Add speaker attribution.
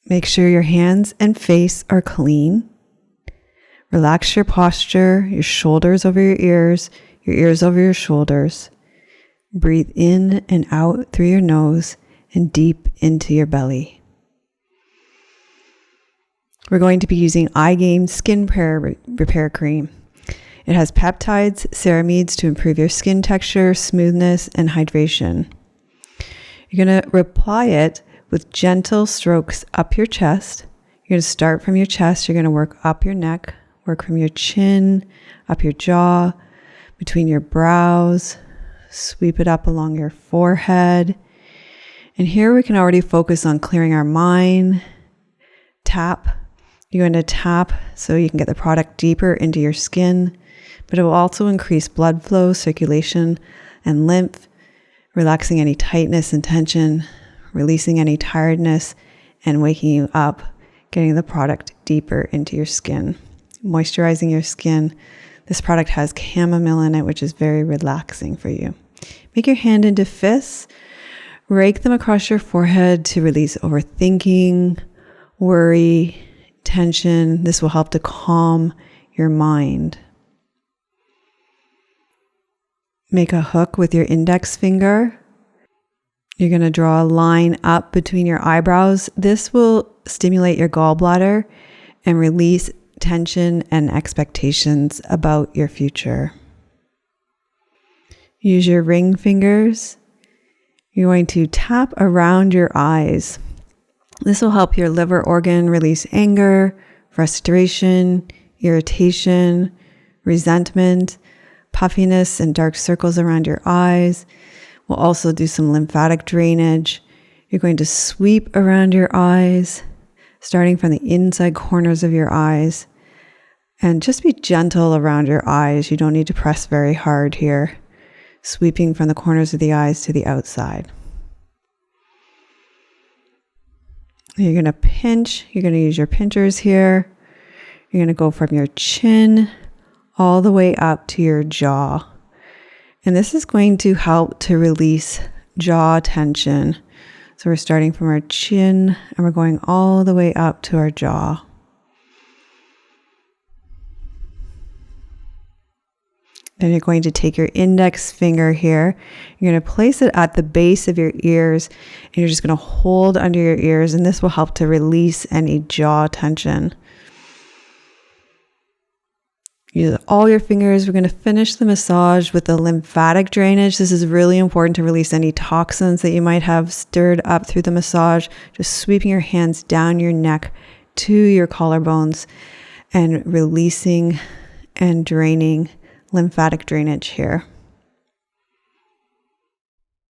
Speaker 1: Make sure your hands and face are clean. Relax your posture, your shoulders over your ears over your shoulders. Breathe in and out through your nose and deep into your belly. We're going to be using iGain Skin Repair Cream. It has peptides, ceramides to improve your skin texture, smoothness, and hydration. You're going to apply it with gentle strokes up your chest. You're going to start from your chest. You're going to work up your neck, work from your chin, up your jaw, between your brows, sweep it up along your forehead. And here we can already focus on clearing our mind. Tap. You're going to tap so you can get the product deeper into your skin, but it will also increase blood flow, circulation, and lymph, relaxing any tightness and tension, releasing any tiredness, and waking you up, getting the product deeper into your skin, moisturizing your skin. This product has chamomile in it, which is very relaxing for you. Make your hand into fists, rake them across your forehead to release overthinking, worry, tension. This will help to calm your mind. Make a hook with your index finger. You're going to draw a line up between your eyebrows. This will stimulate your gallbladder and release tension and expectations about your future. Use your ring fingers. You're going to tap around your eyes. This will help your liver organ release anger, frustration, irritation, resentment, puffiness, and dark circles around your eyes. We'll also do some lymphatic drainage. You're going to sweep around your eyes, starting from the inside corners of your eyes. And just be gentle around your eyes. You don't need to press very hard here. Sweeping from the corners of the eyes to the outside. You're going to pinch. You're going to use your pinchers here. You're going to go from your chin all the way up to your jaw. And this is going to help to release jaw tension. So we're starting from our chin and we're going all the way up to our jaw. Then you're going to take your index finger here. You're going to place it at the base of your ears and you're just going to hold under your ears, and this will help to release any jaw tension. Use all your fingers. We're going to finish the massage with the lymphatic drainage. This is really important to release any toxins that you might have stirred up through the massage. Just sweeping your hands down your neck to your collarbones and releasing and draining lymphatic drainage here.